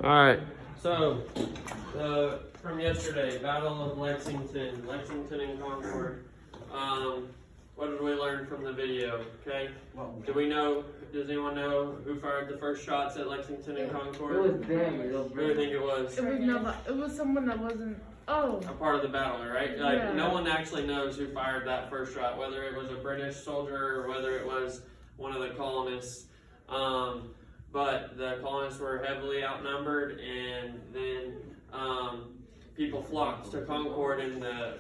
Alright, so from yesterday, Battle of Lexington and Concord. What did we learn from the video? Okay, does anyone know who fired the first shots at Lexington and Concord? It was them. Who do you think it was? It was someone that wasn't. Oh. A part of the battle, right? Like no one actually knows who fired that first shot, whether it was a British soldier or whether it was one of the colonists. But the colonists were heavily outnumbered, and then people flocked to Concord, and the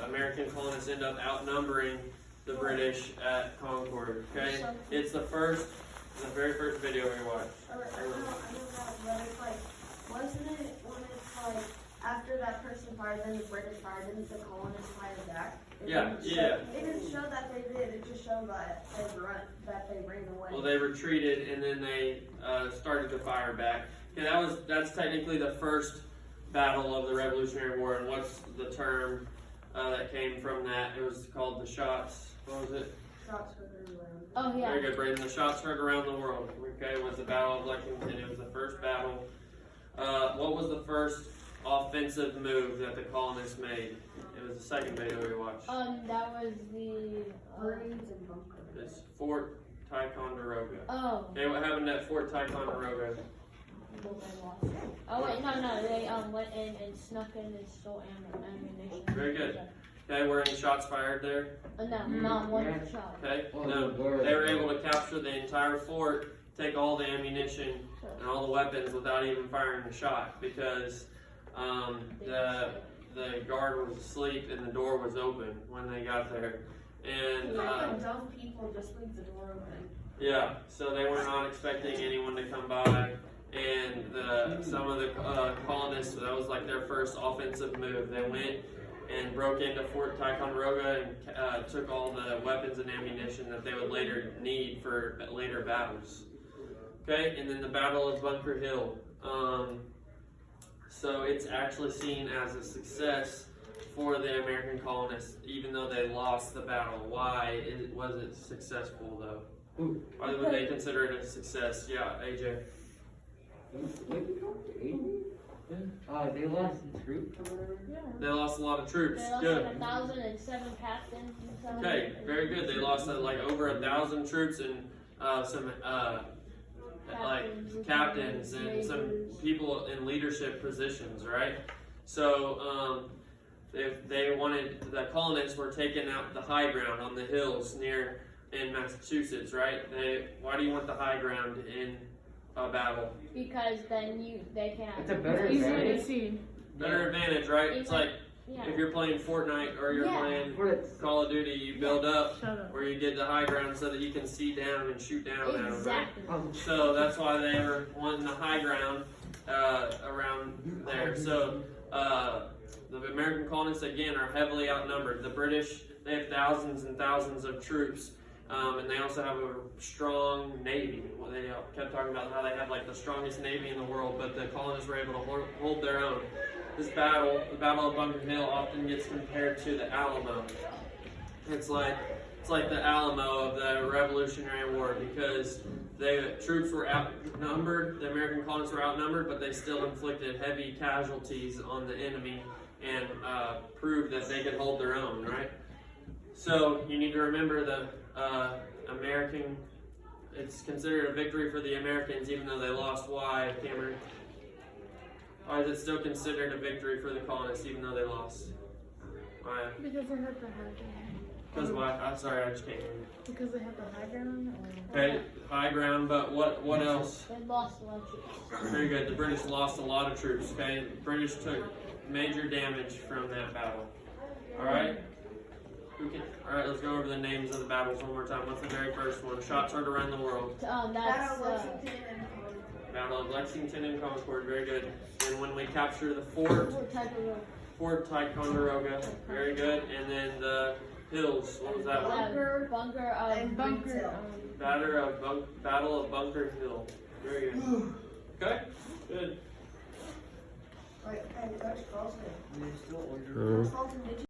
American colonists end up outnumbering the British at Concord. Okay, it's the very first video we watched. I know that, but it's like, wasn't it when it's like after that person fired, then the British fired, then the colonists fired back? It didn't show that they did. It just showed that they ran away. Well, they retreated, and then they started to fire back. Yeah, that's technically the first battle of the Revolutionary War. And what's the term that came from that? It was called the shots. What was it? Shots heard around. Oh yeah. Very good, Braden. The shots heard around the world. Okay, it was the Battle of Lexington. It was the first battle. What was the first offensive move that the colonists made? It was the second video we watched. That was the Marines and bunkers. It's Fort Ticonderoga. Oh. Okay, what happened at Fort Ticonderoga? Oh wait, no, they went in and snuck in and stole ammunition. Very good. Okay, were any shots fired there? No, not one shot. Okay, no. They were able to capture the entire fort, take all the ammunition and all the weapons without even firing a shot because the guard was asleep and the door was open when they got there. And Dumb people just leave the door open. yeah, so they were not expecting anyone to come by. And some of the colonists, that was like their first offensive move. They went and broke into Fort Ticonderoga and took all the weapons and ammunition that they would later need for later battles. Okay, and then the Battle of Bunker Hill. So it's actually seen as a success for the American colonists, even though they lost the battle. Why was it successful though? Why would they consider it a success? Yeah, AJ. They lost some troops or whatever? Yeah. They lost a lot of troops. They lost Good. like 1,007 captains and stuff. Okay, very good. They lost like over 1,000 troops and some like captains and some people in leadership positions, right? So the colonists were taking out the high ground on the hills in Massachusetts, right? Why do you want the high ground in a battle? Because then they can't. It's a better easier to advantage. see. Better advantage, right? It's like if you're playing Fortnite or you're playing Call of Duty, you build up where you get the high ground so that you can see down and shoot down at them, right? So that's why they were wanting the high ground around there. So the American colonists, again, are heavily outnumbered. The British, they have thousands and thousands of troops. And they also have a strong navy. Well, they kept talking about how they have like the strongest navy in the world, but the colonists were able to hold their own. This battle, the Battle of Bunker Hill, often gets compared to the Alamo. It's like the Alamo of the Revolutionary War because the troops were outnumbered, the American colonists were outnumbered, but they still inflicted heavy casualties on the enemy and proved that they could hold their own, right? So you need to remember the it's considered a victory for the Americans even though they lost. Why, Cameron? Why is it still considered a victory for the colonists even though they lost? Why? Because they had the high ground. Because why? I'm sorry, I just can't hear you. Because they had the high ground? Okay, high ground, but what else? They lost a lot of troops. Very good. The British lost a lot of troops, okay? The British took major damage from that battle. Alright? Alright, let's go over the names of the battles one more time. What's the very first one? Shots heard around the world. That's Battle of Lexington and Concord. Battle of Lexington and Concord. Very good. And when we capture the Fort Ticonderoga. Very good. And then the hills. What was that one? Bunker. Battle of Bunker Hill. Very good. Okay. Good. Wait, hey, that's Carlson. They're still ordering. Carlson, did you